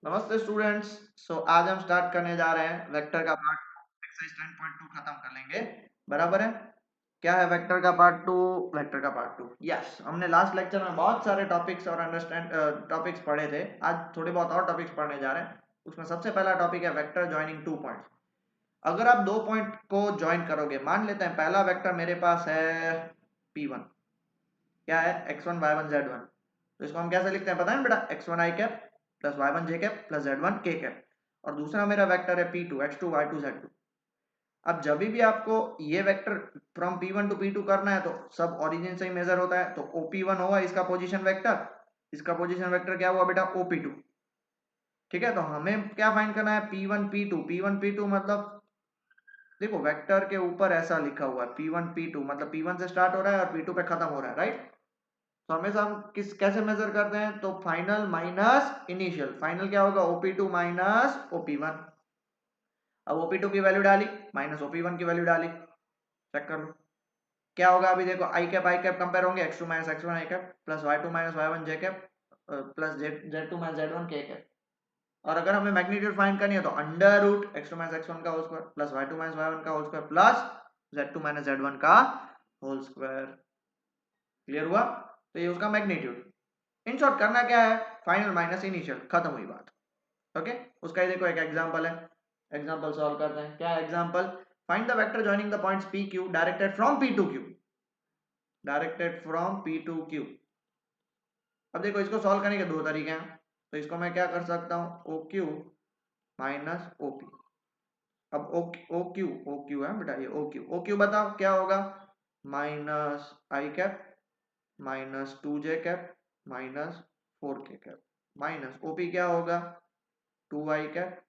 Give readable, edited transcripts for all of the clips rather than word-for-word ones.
नमस्ते स्टूडेंट्स। आज हम स्टार्ट करने जा रहे हैं वेक्टर का पार्ट 2। एक्सरसाइज 10.2 खत्म कर लेंगे। बराबर है। क्या है वेक्टर का पार्ट 2? वेक्टर का पार्ट 2, यस। हमने लास्ट लेक्चर में बहुत सारे टॉपिक्स और अंडरस्टैंड टॉपिक्स पढ़े थे। आज थोड़े बहुत और टॉपिक्स पढ़ने जा रहे हैं। उसमें सबसे पहला टॉपिक है वेक्टर ज्वाइनिंग 2 पॉइंट्स। अगर आप 2 पॉइंट को ज्वाइन करोगे, मान लेते हैं पहला वेक्टर मेरे पास है P1। क्या है? x1 y1 z1। तो इसको हम कैसे लिखते हैं पता है बेटा? x1 i cap plus y1 j cap plus z1 k cap. और दूसरा मेरा वेक्टर है P2 x2 y2 z2। अब जब भी आपको ये vector from P1 to P2 करना है तो सब ओरिजिन से ही मेजर होता है। तो OP1 होगा इसका पोजीशन वेक्टर, इसका पोजीशन वेक्टर क्या हुआ बेटा? OP2। ठीक है, तो हमें क्या फाइंड करना है? P1 P2। P1 P2 मतलब देखो वेक्टर के ऊपर ऐसा लिखा हुआ है P1 P2, मतलब P1 से स्टार्ट हो रहा है और P2 पे खत्म हो रहा है, राइट? तो हमेशा हम किस कैसे मेजर करते हैं? तो फाइनल माइनस इनिशियल। फाइनल क्या होगा? OP2 minus OP1। अब OP2 की वैल्यू डाली माइनस OP1 की वैल्यू डाली, चेक कर लो क्या होगा। अभी देखो आई कैप कंपेयर होंगे, x2 minus x1 i cap plus y2 minus y1 j cap plus z2 minus z1 के कैप। और अगर हमें मैग्नीट्यूड फाइंड करनी है तो under root x2 minus x1 का whole square plus y2 minus y1 का whole square plus z2 minus z1 का होल स्क्वायर। क्लियर हुआ? तो ये उसका मैग्नीट्यूड। इन शॉर्ट करना क्या है? फाइनल माइनस इनिशियल, खत्म हुई बात। ओके, उसका ही देखो एक एग्जांपल है। एग्जांपल सॉल्व करते हैं। क्या example? Find the vector joining the points P Q directed from P to Q. Directed from P to Q. अब देखो इसको सॉल्व करने के दो तरीके हैं। तो इसको मैं क्या कर सकता हूँ? O Q minus O P. अब ओ क्यू है बेटा, ये ओ क्यू बताओ क्या होगा? माइनस आई cap minus 2j cap minus 4k cap minus OP क्या होगा? 2i cap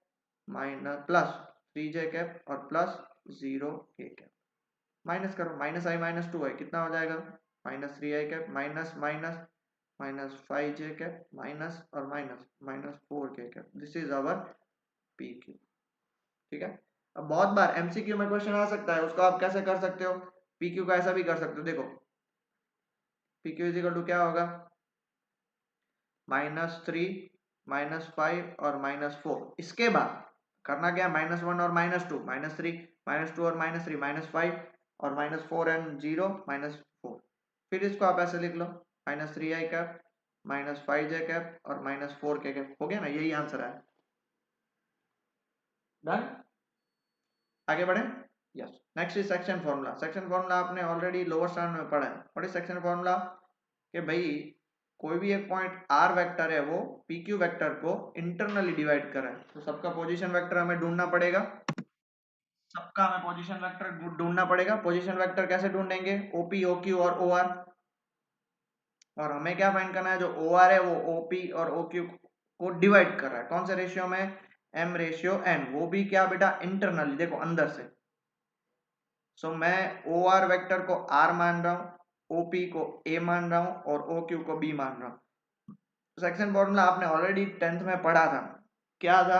minus plus 3j cap और प्लस 0k कैप। माइनस करो, माइनस आई माइनस 2i कितना हो जाएगा? Minus 3i cap minus minus minus 5j cap minus और minus minus 4k cap. This is our P Q. ठीक है। अब बहुत बार एमसीक्यू में क्वेश्चन आ सकता है, उसको आप कैसे कर सकते हो? पी क्यू का ऐसा भी कर सकते हो। देखो P Q is equal to क्या होगा? -3 -5 और -4। इसके बाद करना क्या है? -1 और -2, -3 -2 और -3 -5 और -4 एंड 0 -4। फिर इसको आप ऐसे लिख लो -3i कैप -5j कैप और -4k कैप। हो गया ना? यही आंसर है। डन। आगे बढ़े। Yes. Next is section formula. Section formula आपने ऑलरेडी लोअर स्टैंडर्ड में पढ़ा है। What is section formula? कि भाई कोई भी एक पॉइंट आर वेक्टर है वो पी क्यू वेक्टर को इंटरनली डिवाइड कर रहा है। तो सबका पोजीशन वेक्टर हमें ढूंढना पड़ेगा। सबका हमें पोजीशन वेक्टर ढूंढना पड़ेगा। पोजीशन वेक्टर कैसे ढूंढेंगे? ओपी ओ क्यू और ओ आर। और हमें क्या फाइंड करना है? जो ओ आर है वो ओपी और ओ क्यू को डिवाइड कर रहा है। कौन से रेशियो में? M ratio N. वो भी क्या बेटा? इंटरनली, देखो अंदर से। सो मैं ओ आर वेक्टर को आर मान रहा हूं, ओपी को ए मान रहा हूं और ओ क्यू को बी मान रहा हूं। सेक्शन फॉर्मूला आपने ऑलरेडी 10th में पढ़ा था। क्या था?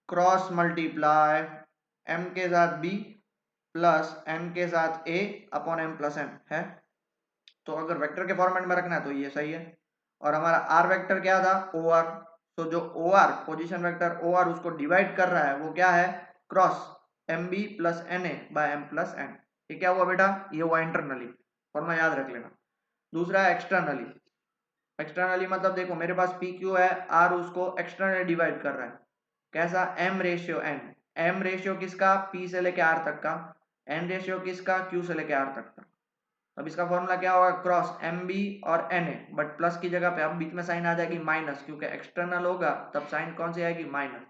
क्रॉस मल्टीप्लाई एम के साथ बी प्लस एन के साथ ए अपॉन एम प्लस एन है। तो अगर वेक्टर के फॉर्मेट में रखना है तो ये सही है। और हमारा आर वेक्टर क्या था? O R. तो जो O R position vector O R उसको डिवाइड कर रहा है वो क्या है? Cross M B plus N A by M plus N. ये क्या हुआ बेटा? ये हुआ इंटरनली। फॉर्मूला याद रख लेना। दूसरा है एक्सटर्नली। एक्सटर्नली मतलब देखो मेरे पास पी क्यू है, आर उसको एक्सटर्नली डिवाइड कर रहा है। कैसा? M ratio N. M ratio किसका? पी से लेके आर तक का। एन रेशियो किसका? क्यू से लेके आर तक का। अब इसका फॉर्मूला क्या होगा? क्रॉस एम बी और एन ए, बट प्लस की जगह पे अब बीच में साइन आ जाएगी माइनस, क्योंकि एक्सटर्नल होगा तब साइन कौन सी आएगी? माइनस।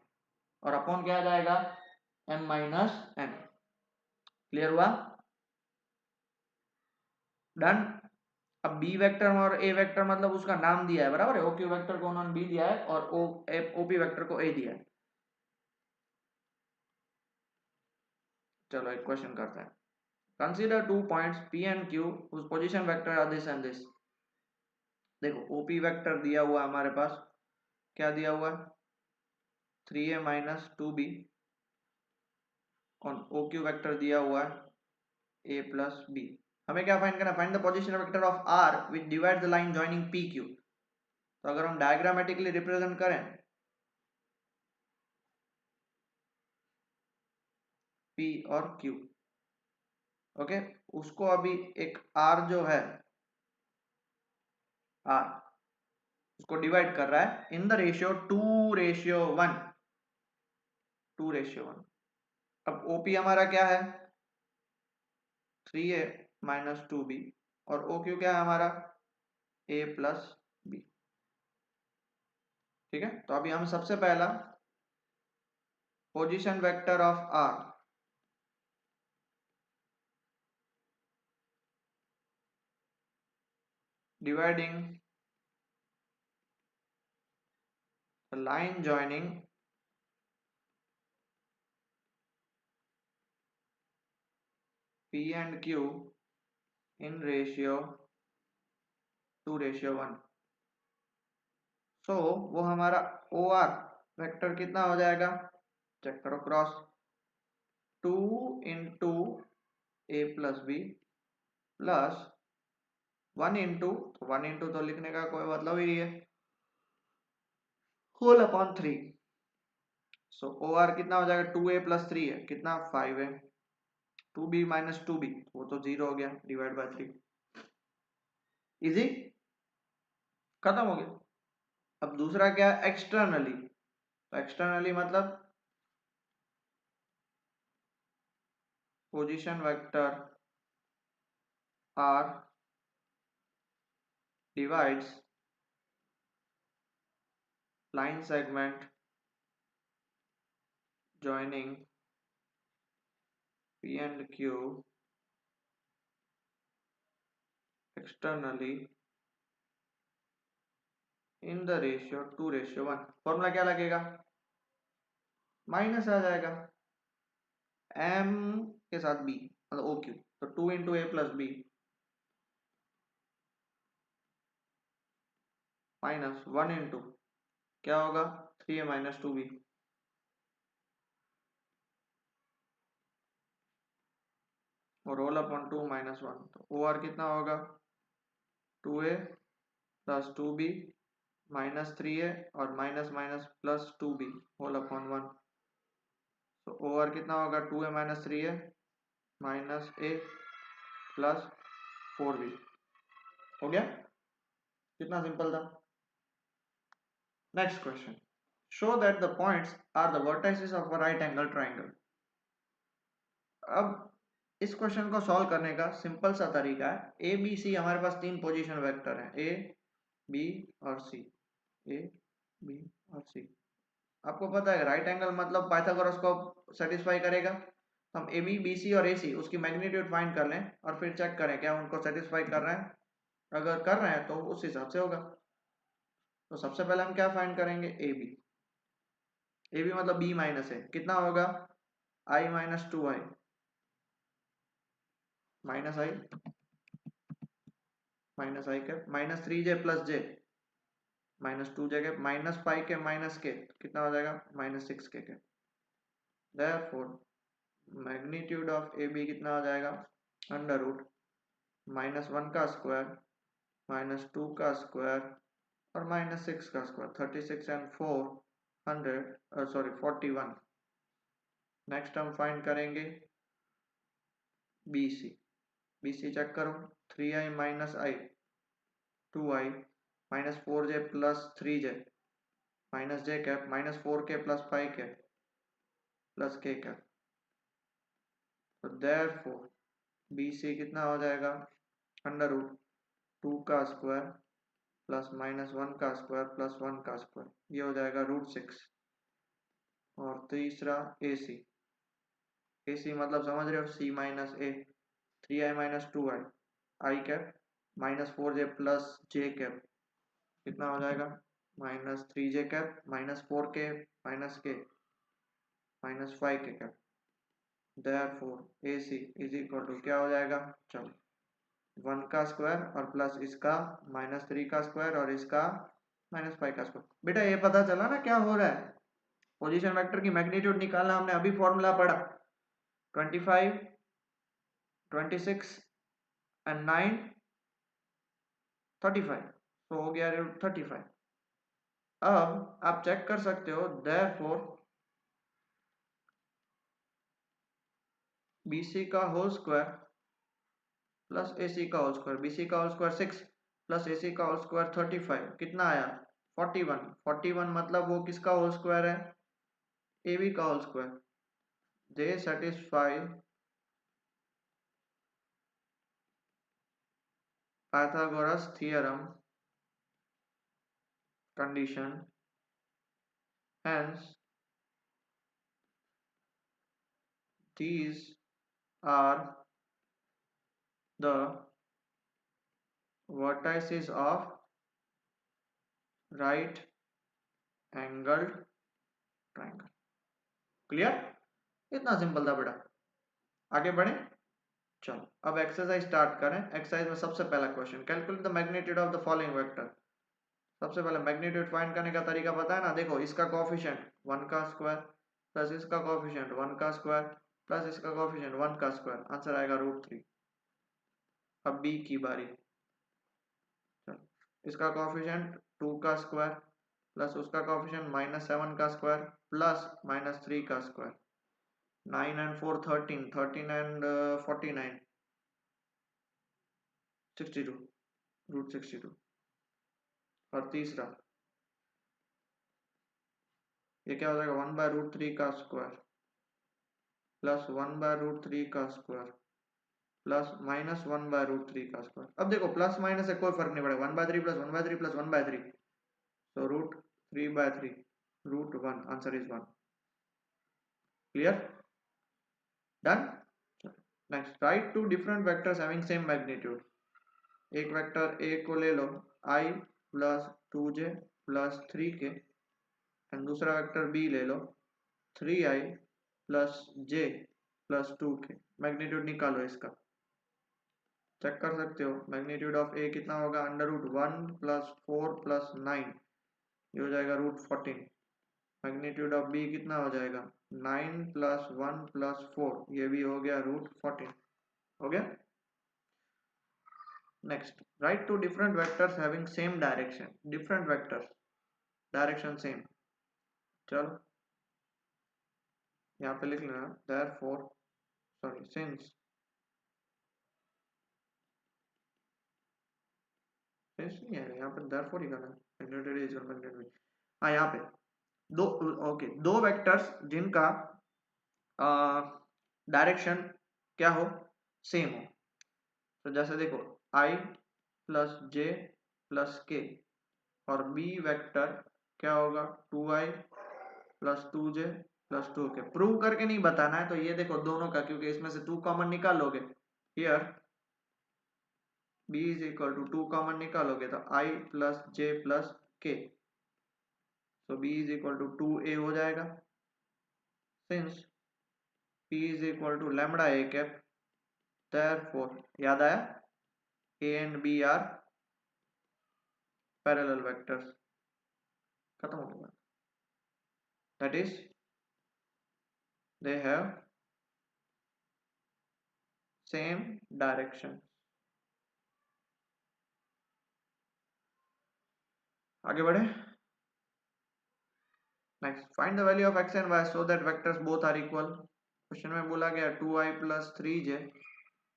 और अपॉन क्या आ जाएगा? M minus N. क्लियर हुआ? डन। अब बी वेक्टर और ए वेक्टर मतलब उसका नाम दिया है, बराबर है। ओ क्यू वेक्टर को उन्होंने बी दिया है और ओपी वेक्टर को ए दिया है। चलो एक क्वेश्चन करते हैं। Consider two points P and Q whose position vector are this and this. देखो ओपी वेक्टर दिया हुआ है हमारे पास। क्या दिया हुआ है? 3a minus 2b। और ओ क्यू वेक्टर दिया हुआ है a प्लस बी। हमें क्या फाइंड करना है? Find the position vector of r which divides the line joining pq। तो अगर हम डायग्रामेटिकली रिप्रेजेंट करें P और Q, ओके, उसको अभी एक R जो है R उसको डिवाइड कर रहा है इन द रेशियो 2:1, 2:1। अब OP हमारा क्या है 3A माइनस 2B, और OQ क्या है हमारा A प्लस B। ठीक है, तो अभी हम सबसे पहला position vector of R dividing the line joining P and Q in ratio 2:1। So वो हमारा OR वेक्टर कितना हो जाएगा, चेक करो cross, 2 into A plus B plus 1 into, 1 into तो लिखने का कोई मतलब ही नहीं है, होल अपॉन 3। सो OR कितना हो जाएगा 2A प्लस 3 है कितना 5 है, 2B माइनस 2B वो तो 0 हो गया, डिवाइड बाय 3, इजी, खत्म हो गया। अब दूसरा क्या है एक्सटर्नली, तो एक्सटर्नली मतलब position vector R divides line segment joining P and Q externally in the ratio 2:1। Formula क्या लगेगा, माइनस आ जाएगा M के साथ B मतलब OQ, तो 2 into A plus B minus 1 into क्या होगा 3A माइनस 2B, और रोल अपॉन 2 माइनस 1, तो OR कितना होगा 2A plus 2B minus 3A और minus minus plus 2B whole upon 1। तो OR कितना होगा 2A minus 3A minus A plus 4B। हो गया, कितना सिंपल था। Next question, show that the points are the vertices of a right angle triangle. अब इस क्वेश्चन को सॉल्व करने का सिंपल सा तरीका है, ए बी सी हमारे पास तीन पोजीशन वेक्टर हैं, ए बी और सी, ए बी और सी। आपको पता है राइट एंगल मतलब पाइथागोरस को सेटिस्फाई करेगा, तो हम ए बी बी सी और ए सी उसकी मैग्नीट्यूड फाइंड कर लें और फिर चेक करें क्या उनको सेटिस्फाई कर रहे हैं, अगर कर रहे हैं तो उस हिसाब से होगा। तो सबसे पहले हम क्या फाइंड करेंगे ए बी, ए बी मतलब बी माइनस है कितना होगा I minus 2i minus I cap minus 3j plus J minus 2j cap minus 5 K minus K कितना हो जाएगा minus 6k cap. Therefore magnitude of A B कितना हो जाएगा अंडर रूट माइनस 1 का स्क्वायर माइनस 2 का स्क्वायर और minus 6 का स्क्वायर, 36 एंड 4 100 सॉरी 41। नेक्स्ट हम फाइंड करेंगे B C, B C check करो 3i minus I 2i minus 4j plus 3j minus j cap minus 4k plus 5k plus k cap. तो therefore B C कितना हो जाएगा under root 2 का square plus minus 1 का square plus 1 का square, ये हो जाएगा √6। और तीसरा ए सी, ए सी मतलब समझ रहे हो C minus A 3i minus 2i I cap minus 4j plus J cap कितना हो जाएगा minus 3j cap minus 4k minus k minus 5k cap. Therefore A C is equal to क्या हो जाएगा, चलो 1 का स्क्वायर और प्लस इसका माइनस 3 का स्क्वायर और इसका माइनस 5 का स्क्वायर। बेटा ये पता चला ना क्या हो रहा है, पोजीशन वेक्टर की मैग्नीट्यूड निकालना, हमने अभी फॉर्मूला पढ़ा 25 26 एंड 9 35, तो हो गया √35। अब आप चेक कर सकते हो, देयरफॉर BC का होल स्क्वायर प्लस AC का होल स्क्वायर, BC का होल स्क्वायर 6 प्लस AC का होल स्क्वायर 35 कितना आया 41। 41 मतलब वो किसका होल स्क्वायर है, AB का whole square. They satisfy Pythagoras theorem condition, hence these are the vertices of right angled triangle। Clear, इतना सिंपल था बेटा। आगे बढ़े, चलो अब एक्सरसाइज स्टार्ट करें। एक्सरसाइज में सबसे पहला question, calculate the magnitude of the following vector. सबसे पहले मैग्नीट्यूड फाइंड करने का तरीका पता है ना, देखो इसका कोएफिशिएंट 1 का स्क्वायर प्लस इसका कोएफिशिएंट 1 का स्क्वायर प्लस इसका कोएफिशिएंट 1 का स्क्वायर, आंसर आएगा √3। अब बी की बारी, चलो इसका कोएफिशिएंट 2 का स्क्वायर प्लस उसका कोएफिशिएंट -7 का स्क्वायर प्लस -3 का स्क्वायर, 9 and 4 13, 13 and 49 62, √62। और तीसरा ये क्या हो जाएगा, 1/√3 का स्क्वायर प्लस 1/√3 का स्क्वायर प्लस -1/√3 का स्क्वायर। अब देखो प्लस माइनस से कोई फर्क नहीं पड़ेगा, 1/3 plus 1/3 plus 1/3, so √3/3, √1, answer is 1। Clear, done. Next, write two different vectors having same magnitude. एक वेक्टर ए को ले लो I plus 2j plus 3k, and दूसरा वेक्टर बी ले लो 3I plus j plus 2k। Magnitude निकालो इसका, check कर सकते हो। मैग्नीट्यूड ऑफ ए कितना होगा, √1 प्लस 4 प्लस 9, ये हो जाएगा √14। मैग्नीट्यूड ऑफ बी कितना हो जाएगा, 9 प्लस 1 प्लस 4, ये भी हो गया √14। हो गया। Next, write two different vectors having same direction. Different vectors, direction same. चलो यहाँ पे लिख लेना, देयरफॉर, सॉरी सिंस नहीं है यहाँ पे, देयरफॉर ही करना है। हाँ यहाँ पे दो, ओके, दो वेक्टर्स जिनका डायरेक्शन क्या हो, सेम हो। तो जैसे देखो I plus j plus k, और बी वेक्टर क्या होगा, 2I plus 2j plus 2k। Prove करके नहीं बताना है, तो ये देखो दोनों का, क्योंकि इसमें से 2 कॉमन निकालोगे, here b is equal to 2 common निकालोगे तो I plus j plus k, तो b is equal to 2a हो जाएगा। Since p is equal to lambda a cap, therefore याद आया, a and b are parallel vectors. खत्म हो गया, that is they have same direction। आगे बढ़े। Next, find the value of x and y so that vectors both are equal. Question में बोला गया 2I plus 3j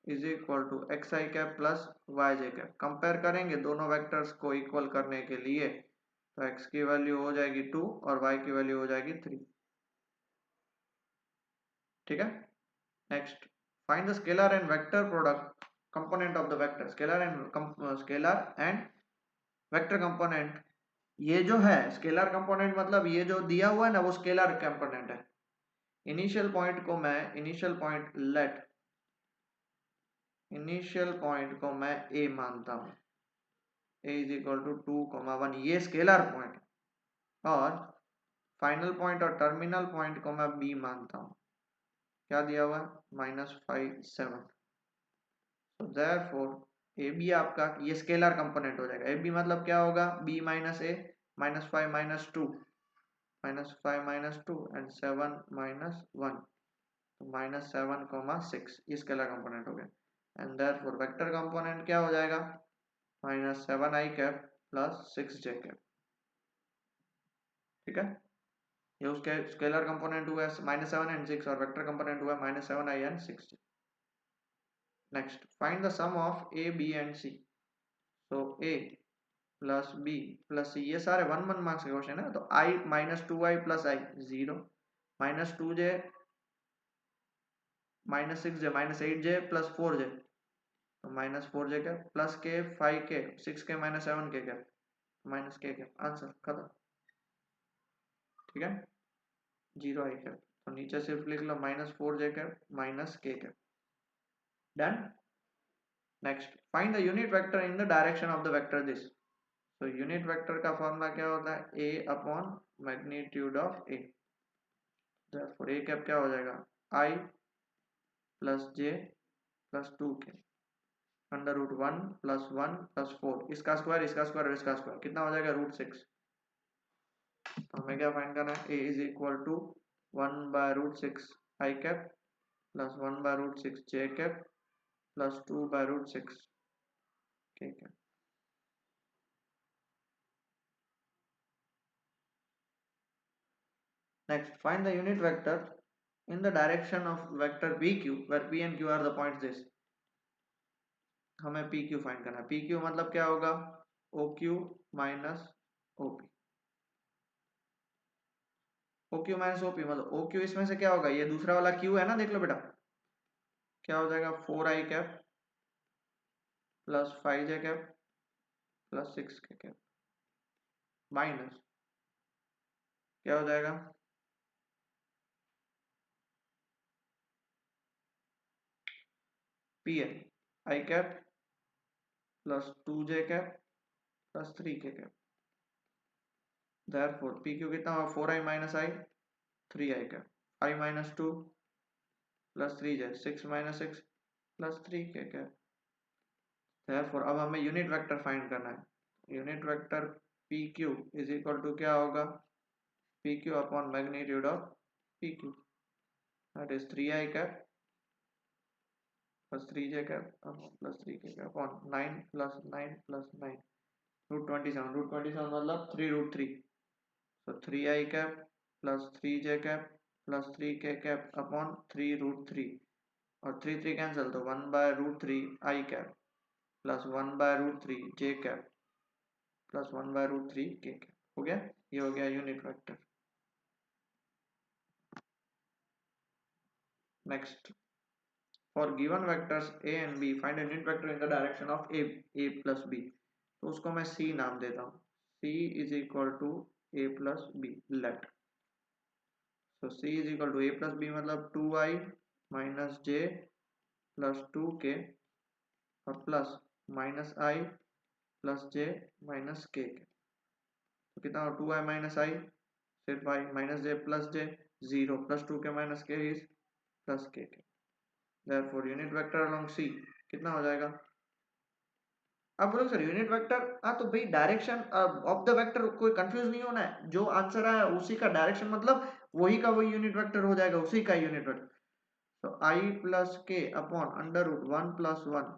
is equal to xi cap plus yj cap. Compare करेंगे दोनों vectors को equal करने के लिए, तो x की वैल्यू हो जाएगी 2 और y की वैल्यू हो जाएगी 3। ठीक है। Next, find the scalar and vector product component of the vector. Scalar and vector component, ये जो है स्केलर कंपोनेंट मतलब ये जो दिया हुआ है ना, वो स्केलर कंपोनेंट है। इनिशियल पॉइंट को मैं, इनिशियल पॉइंट को मैं a मानता हूं, a इज इक्वल टू 2,1, ये स्केलर पॉइंट, और फाइनल पॉइंट और टर्मिनल पॉइंट को मैं b मानता हूं। क्या दिया हुआ है, -5 7। so therefore ab आपका ये स्केलर कंपोनेंट हो जाएगा। ab मतलब क्या होगा, b माइनस a, -5 -2, -5 -2 एंड 7 -1, तो -7,6, ये स्केलर कंपोनेंट हो गया। एंड देयरफॉर वेक्टर कंपोनेंट क्या हो जाएगा, -7i cap plus 6j cap. ठीक है, ये उसके स्केलर कंपोनेंट हुआ है -7 एंड 6 और वेक्टर कंपोनेंट हुआ है -7i and 6j। Next find the sum of a b and c। So a plus b plus c, ये सारे 1 1 मार्क्स के क्वेश्चन है। तो i -2i plus i 0, -2j -6j -8j plus 4j, तो -4j क्या plus k 5k 6k -7k क्या -k क्या, answer खत्म। ठीक है, 0i क्या, तो नीचे सिर्फ लिख लो -4j क्या -k क्या। Done. Next find the unit vector in the direction of the vector this. तो यूनिट वेक्टर का फॉर्मूला क्या होता है, a upon magnitude of a। therefore a cap क्या हो जाएगा, i plus j plus 2k under root 1 plus 1 plus 4, इसका square इसका स्क्वायर और इसका स्क्वायर कितना हो जाएगा, √6। तो हमें क्या फाइंड करना है, a is equal to 1/√6 i cap plus 1/√6 j cap plus 2/√6 k cap. Next, find the unit vector in the direction of vector pq where p and q are the points this। हमें pq find करना है। pq मतलब क्या होगा, oq minus op। oq minus op मतलब oq इसमें से क्या होगा, ये दूसरा वाला q है ना, देख लो बेटा, क्या हो जाएगा 4i cap plus 5j cap plus 6k cap minus क्या हो जाएगा, pn i cap plus 2j cap plus 3k cap. therefore pq कितना होगा, 4i minus i 3i cap i minus 2 plus 3j 6 minus 6 plus 3k cap. therefore अब हमें unit vector find करना है। Unit vector pq is equal to क्या होगा, pq upon magnitude of pq, that is 3i cap plus 3j cap plus 3k cap upon 9 plus 9 plus 9 √27 मतलब 3√3, so 3i cap plus 3j cap plus 3k cap upon 3√3 और 3 cancel, तो 1/√3 i cap plus 1/√3 j cap plus 1/√3 k cap. हो गया, ये हो गया unit vector. Next, for given vectors a and b find unit vector in the direction of a plus b। तो उसको मैं c नाम देता हूँ, c is equal to a plus b let. so c is equal to a plus b मतलब 2i minus j plus 2k और plus minus i plus j minus k। तो कितना हो, 2i माइनस i सिर्फ i minus j plus j 0 plus 2k minus k is plus k। therefore unit vector along c कितना हो जाएगा। अब बोलो सर यूनिट वेक्टर, हाँ तो भाई डायरेक्शन ऑफ द वेक्टर कोई कंफ्यूज नहीं होना है, जो आंसर आया उसी का डायरेक्शन मतलब वही का वही यूनिट वेक्टर हो जाएगा, उसी का यूनिट वेक्टर। तो i plus k upon under root 1 plus 1,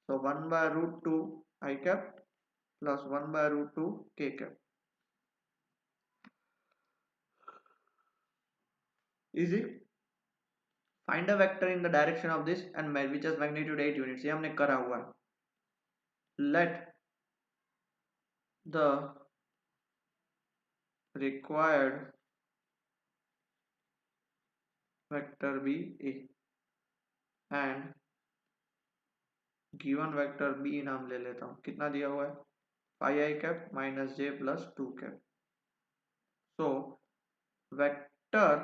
so 1/√2 i cap plus 1/√2 k cap. Easy. Find a vector in the direction of this and which has magnitude 8 units, ये हमने करा हुआ है। Let the required vector B a and given vector b नाम ले लेता हूँ, कितना दिया हुआ है 5i cap minus j plus 2 cap. So vector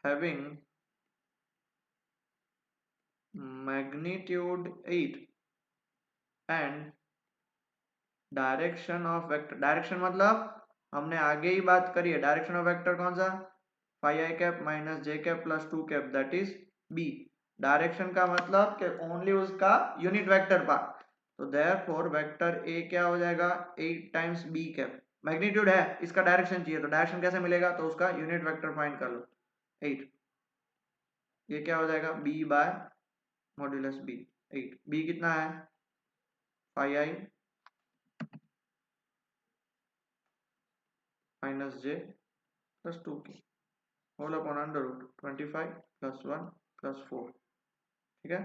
having magnitude 8 and direction of vector, direction मतलब हमने आगे ही बात करी है, डायरेक्शन ऑफ वेक्टर कौन सा, 5i cap minus j cap plus 2 cap that is b। Direction का मतलब कि ओनली उसका यूनिट वेक्टर पार्ट, तो देयरफॉर वेक्टर a क्या हो जाएगा 8 टाइम्स b कैप। मैग्नीट्यूड है, इसका डायरेक्शन चाहिए, तो डायरेक्शन कैसे मिलेगा, तो उसका यूनिट वेक्टर फाइंड कर लो 8। ये क्या हो जाएगा b by modulus b 8। b कितना है 5i minus j plus 2k whole upon under root 25 plus 1 plus 4। ठीक है,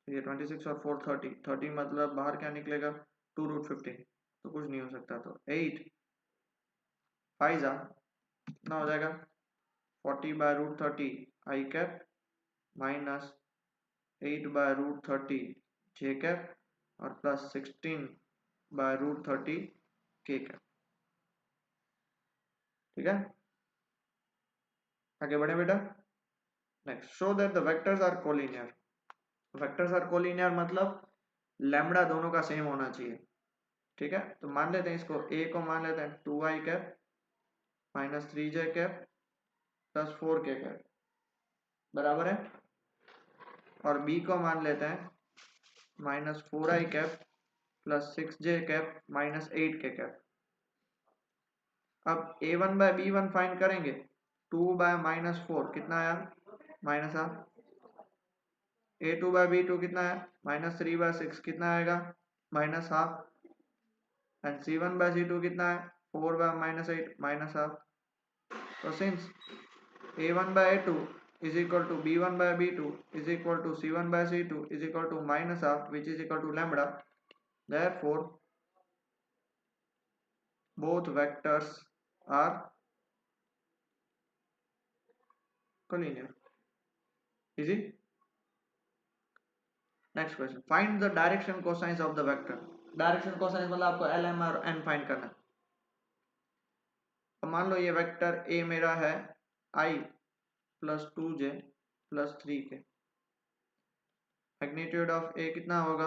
तो ये 26 और 4 30, 30 मतलब बाहर क्या निकलेगा 2 रूट 15, तो कुछ नहीं हो सकता, तो 8 5 जा कितना हो जाएगा 40 by root 30 I cap minus 8 by root 30 J cap और plus 16 by root 30 K cap. ठीक है, आगे बढ़े बेटा। Next, show that the vectors are collinear. Vectors are collinear मतलब लैम्बडा दोनों का सेम होना चाहिए। ठीक है, तो मान लेते हैं इसको ए को मान लेते हैं 2i cap minus 3j cap plus 4k cap बराबर है, और बी को मान लेते हैं minus 4i cap plus 6j cap minus 8k cap. अब a1 बाय b1 फाइंड करेंगे, 2 बाय माइनस 4 कितना आया minus half, a2 bye b2 कितना है माइनस 3 बाय 6 कितना आएगा minus half, and c1 bye c2 कितना है 4 बाय माइनस 8 माइनस हाफ। तो since a1 by a2 is equal to b1 by b2 is equal to c1 by c2 is equal to minus half which is equal to lambda, therefore both vectors are collinear. Easy. Next question, find the direction cosines of the vector. Direction cosines मतलब आपको lm और n find करना है। अब मान लो ये vector a मेरा है I plus 2j plus 3k, magnitude of a कितना होगा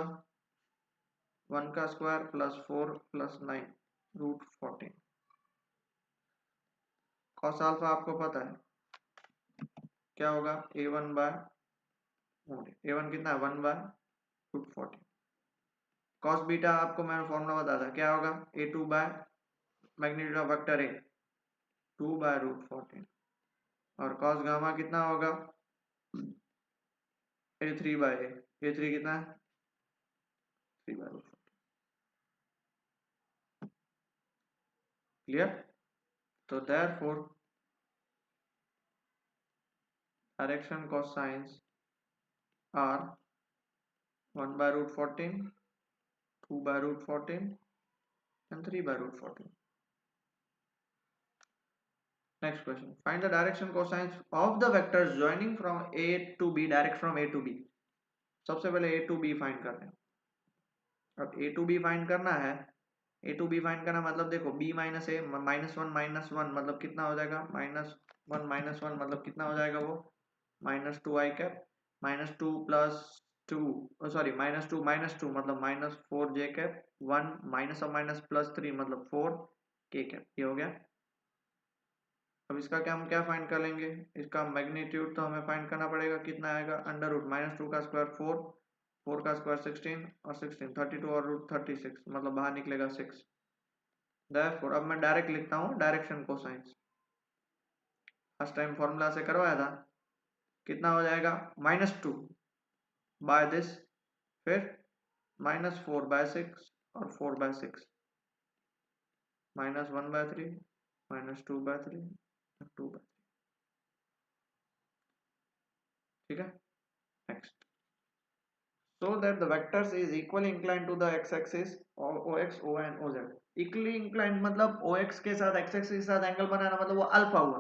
1 का square plus 4 plus 9 root 14। Cos alpha आपको पता है क्या होगा a1 बाय a1 कितना है 1 बाय रूट 14। कॉस बीटा आपको मैंने फॉर्मूला बताया था क्या होगा a2 by magnitude of vector a 2 by root 14, और कॉस गामा कितना होगा a3 बाय a3 कितना है 3 बाय रूट 14। क्लियर, तो therefore direction cosines are 1 by root 14, 2 by root 14 and 3 by root 14. Next question, find the direction cosines of the vectors joining from a to b, direct from a to b. सबसे पहले a to b find करते हैं। अब a to b find करना है, a to b find करना मतलब देखो b minus a minus one मतलब कितना हो जाएगा माइनस वन मतलब कितना हो जाएगा वो minus 2i cap minus 2 plus 2 sorry minus 2 मतलब माइनस 4j कैप 1 माइनस और माइनस प्लस 3 मतलब 4k कैप। ये हो गया। अब इसका क्या हम क्या फाइंड कर लेंगे, इसका मैग्नीट्यूड तो हमें फाइंड करना पड़ेगा, कितना आएगा अंडर रूट माइनस 2 का स्क्वायर 4, 4 का स्क्वायर 16 और 16 32 और रूट 36 मतलब बाहर निकलेगा 6। देयरफॉर अब मैं डायरेक्ट लिखता हूँ direction cosines, first time formula से करवाया था, कितना हो जाएगा माइनस 2 बाय दिस, फिर माइनस 4 बाय 6 और 4 by 6 minus 1 by 3 minus 2 by 3 2 by. ठीक है, next, so that the vectors is equally inclined to the x-axis or ox, o and oz. equally inclined मतलब ox के साथ x-axis के साथ angle बनाना मतलब वो अल्फा हुआ।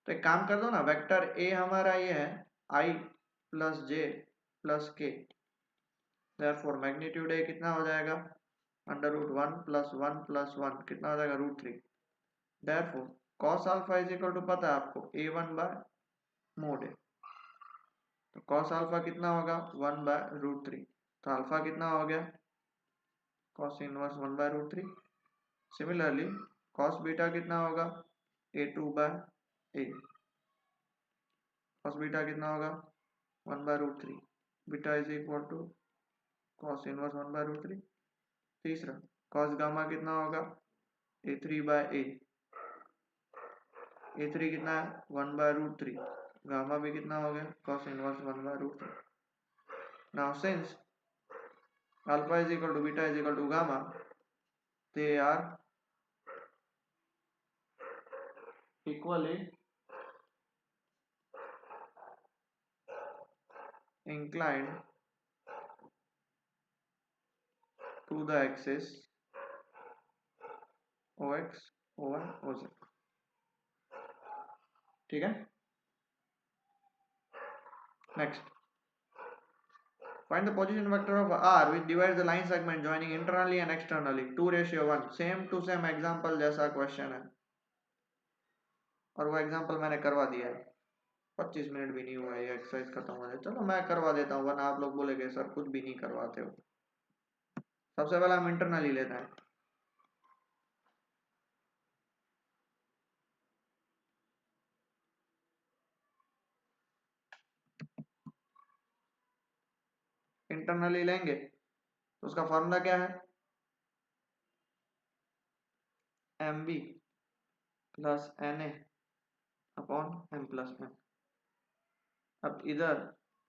तो एक काम कर दो ना, वेक्टर a हमारा ये है I plus j plus k, therefore magnitude a कितना हो जाएगा अंडर रूट 1 प्लस 1 कितना हो जाएगा root 3। Therefore cos alpha is equal to पता है आपको a1 बाय मोड a, तो cos अल्फा कितना होगा 1 बाय रूट 3, तो अल्फा कितना हो गया cos inverse 1 by root 3। Similarly cos beta कितना होगा a2 bye a, cos beta कितना होगा 1 by root 3, beta is equal to cos inverse 1 by root 3। तीसरा cos गामा कितना होगा a3 बाय a3 कितना है 1 बाय रूट 3, गामा भी कितना हो गया cos inverse 1 by root 3। Now since alpha is equal to beta is equal to gamma, they are equally inclined to the axis OX, OY, OZ। ठीक है। Next, find the position vector of R which divides the line segment joining internally and externally 2:1। Same to same example जैसा question है और वो example मैंने करवा दिया है। 25 मिनट भी नहीं हुआ है, ये एक्सरसाइज खत्म हो जाए। चलो मैं करवा देता हूँ, वरना आप लोग बोलेंगे सर कुछ भी नहीं करवाते हो। सबसे पहले हम इंटरनली लेते हैं। इंटरनली लेंगे तो उसका फॉर्मूला क्या है, M B plus N A upon M plus N. अब इधर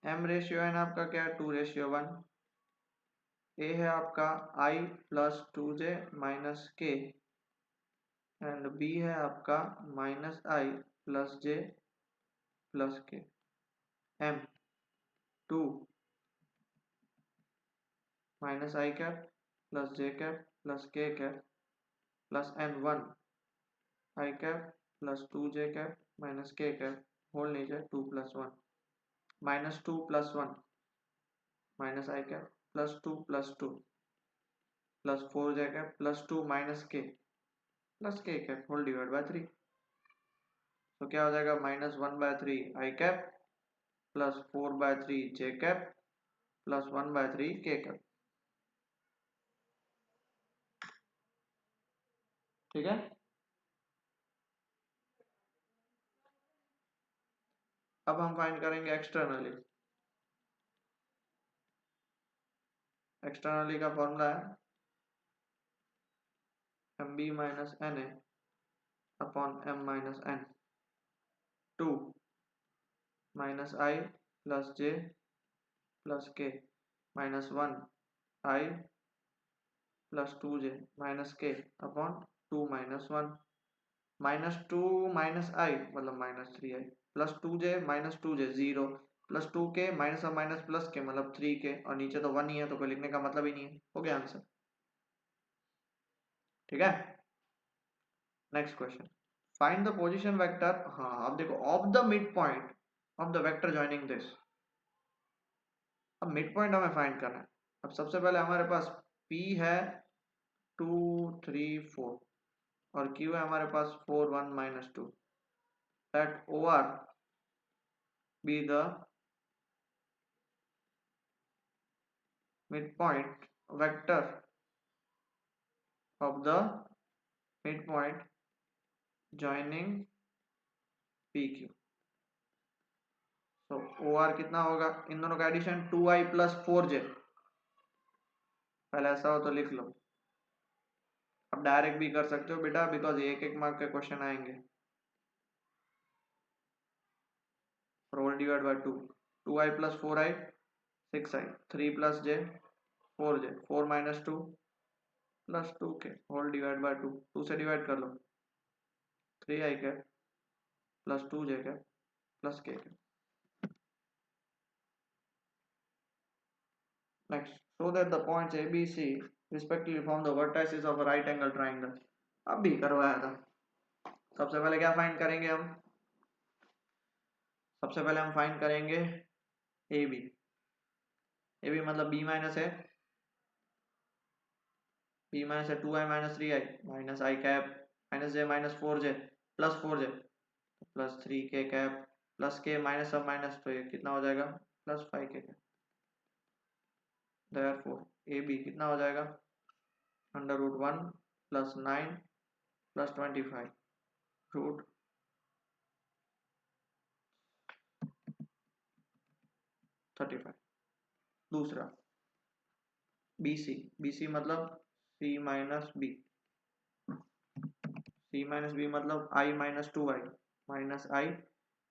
m रेशियो एन आपका क्या है, 2:1। ए है आपका i plus 2j minus k and B है आपका minus i plus j plus k. m 2 minus i cap plus j cap plus k cap plus n 1 i cap plus 2j cap minus k cap whole नीचे 2 plus 1 minus 2 plus 1 minus i cap plus 2 plus 2 plus 4j cap plus 2 minus k plus k cap whole divide by 3। तो क्या हो जाएगा, minus 1/3 i cap plus 4/3 j cap plus 1/3 k cap. ठीक है। अब हम find करेंगे एक्सटर्नली। एक्सटर्नली का फॉर्मूला है M B minus N A upon M minus N. 2 minus i plus j plus k minus 1 i plus 2j minus k upon 2 minus 1 minus 2 minus i मतलब minus 3i plus 2j minus 2j 0 plus 2k minus अब minus plus के मतलब 3k और नीचे तो 1 ही है तो कोई लिखने का मतलब ही नहीं है। हो गया आंसर। ठीक है। Next question, find the position vector. हाँ अब देखो, of the mid point of the vector joining this. अब मिड पॉइंट हमें फाइंड करना है। अब सबसे पहले हमारे पास P है 2 3 4 और Q है हमारे पास 4 1 minus 2। Let OR be the midpoint vector of the midpoint joining PQ। तो OR कितना होगा, इन दोनों का एडिशन 2i प्लस 4j। पहले ऐसा हो तो लिख लो, अब डायरेक्ट भी कर सकते हो बेटा, बिकॉज एक एक मार्क के क्वेश्चन आएंगे। Whole divide by 2, 2i plus 4i 6i 3 plus j 4j 4 minus 2 plus 2k whole divide by 2। 2 से डिवाइड कर लो, 3i cap plus 2j cap plus k cap. Next, show that the points A, B, C respectively form the vertices of a right angle triangle। अब भी करवाया था। सबसे पहले क्या फाइंड करेंगे हम, सबसे पहले हम फाइंड करेंगे ए बी। ए बी मतलब बी माइनस है, बी माइनस है 2i माइनस 3i माइनस आई cap minus j minus 4j plus 4j plus 3k cap plus k minus अब माइनस, तो ये कितना हो जाएगा plus 5k cap. Therefore A B कितना हो जाएगा, √1 प्लस 9 प्लस 25 रूट 35। दूसरा BC, BC मतलब C minus B, C minus B मतलब I minus 2i minus i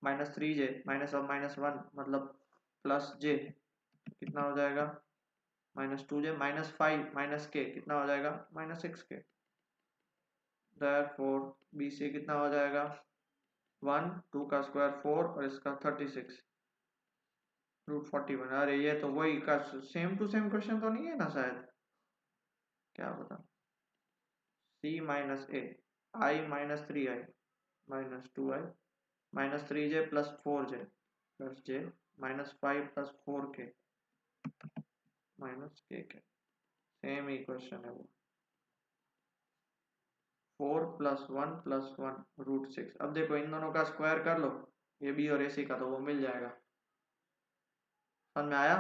minus 3j minus अब माइनस 1 मतलब प्लस j कितना हो जाएगा minus 2j minus 5 minus k कितना हो जाएगा माइनस 6k। देयरफॉर BC कितना हो जाएगा 1, 2 का स्क्वायर 4 और इसका 36 √41। अरे ये तो वही का सेम टू सेम क्वेश्चन तो नहीं है ना शायद, क्या पता। c minus A, i minus 3i minus 2i minus 3j plus 4j plus j minus 5 plus 4k minus k। Same ही क्वेश्चन है वो। 4 प्लस 1 √6। अब देखो इन दोनों का स्क्वायर कर लो, ये बी और AC का, तो वो मिल जाएगा। समझ में आया?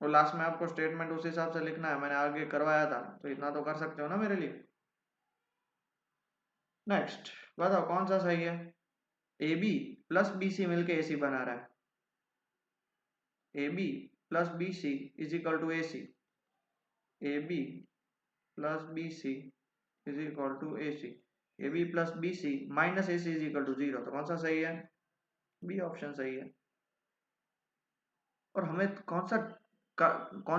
और लास्ट में आपको स्टेटमेंट उस हिसाब से लिखना है, मैंने आगे करवाया था, तो इतना तो कर सकते हो ना मेरे लिए। नेक्स्ट बताओ कौन सा सही है। A B plus B C मिलके ए सी बना रहा है। A B plus B C is equal to A C. A B plus B C is equal to A C. A B plus B C minus A C is equal to 0। तो कौन सा सही है? B option सही है। और हमें कौन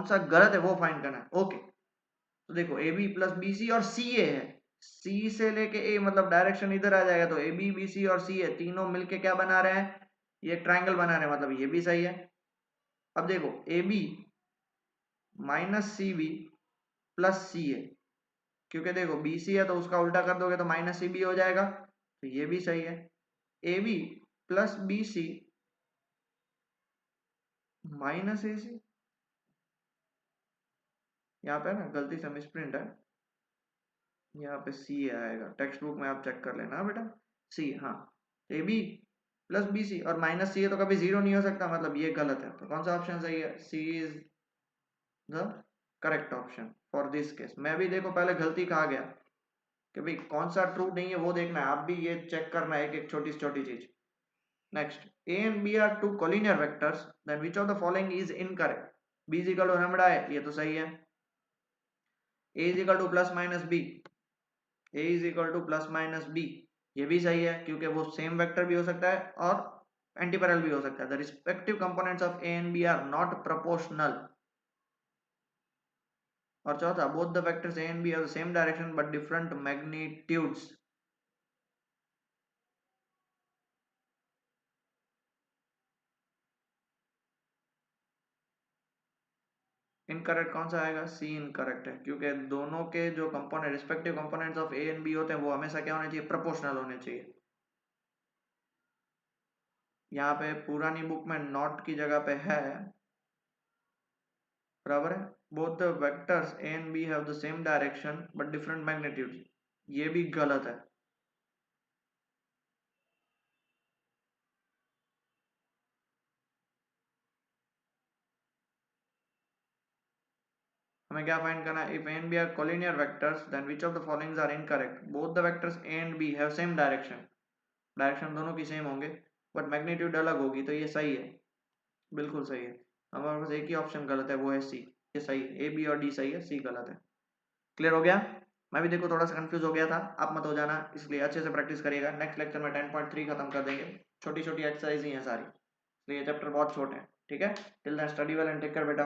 सा गलत है वो फाइंड करना है। ओके, तो देखो A B plus B C और सी ए है। सी से लेके ए मतलब डायरेक्शन इधर आ जाएगा, तो ए बी बी सी और सी ए तीनों मिलके क्या बना रहे हैं? ये ट्राइंगल बना रहे हैं, मतलब ये भी सही है। अब देखो A B minus C B plus C A, क्योंकि देखो बी सी है तो उसका उल्टा कर दोगे तो माइनस सी बी हो जाएगा, तो ये भी सही है। A B plus B C minus A C, यहाँ पे ना गलती से मिसप्रिंट है, यहाँ पे सी आएगा। टेक्स्ट बुक में आप चेक कर लेना बेटा। सी, हाँ, A B plus B C और माइनस सी है तो कभी जीरो नहीं हो सकता, मतलब ये गलत है। तो कौन सा ऑप्शन सही है? C is the correct option for this case. मैं भी देखो पहले गलती कहा गया कि भाई कौन सा ट्रू नहीं है वो देखना है, आप भी ये चेक करना है एक एक छोटी छोटी चीज। Next, A and B are two collinear vectors, then which of the following is incorrect. B is equal to lambda है, ये तो सही है। A is equal to plus minus B, A is equal to plus minus B, ये भी सही है क्योंकि वो सेम वेक्टर भी हो सकता है और एंटीपैरल भी हो सकता है। The respective components of A and B are not proportional. और चौथा, both the vectors A and B have the same direction but different magnitudes. Incorrect कौन सा आएगा? सी इनकरेक्ट है, क्योंकि दोनों के जो component respective components of A and B होते हैं वो हमेशा क्या होने चाहिए? प्रोपोर्शनल होने चाहिए। यहाँ पे पुरानी बुक में नॉट की जगह पे है, बराबर है। Both the vectors A and B have the same direction but different magnitudes, ये भी गलत है। हमें क्या फाइंड करना है? If A and B are collinear vectors then which of the followings are incorrect. Both the vectors A and B have same direction, direction दोनों की सेम होंगे बट मैग्नीट्यूड अलग होगी, तो ये सही है, बिल्कुल सही है। हमारे पास एक ही ऑप्शन गलत है, वो है सी। ये सही है, ए बी और डी सही है, सी गलत है। क्लियर हो गया? मैं भी देखो थोड़ा सा कंफ्यूज हो गया था, आप मत हो जाना, इसलिए अच्छे से प्रैक्टिस करिएगा। नेक्स्ट लेक्चर में 10.3 खत्म कर देंगे। छोटी छोटी एक्सरसाइज ही हैं सारी, तो ये चैप्टर बहुत छोटे हैं। ठीक है, till then study well and take care बेटा।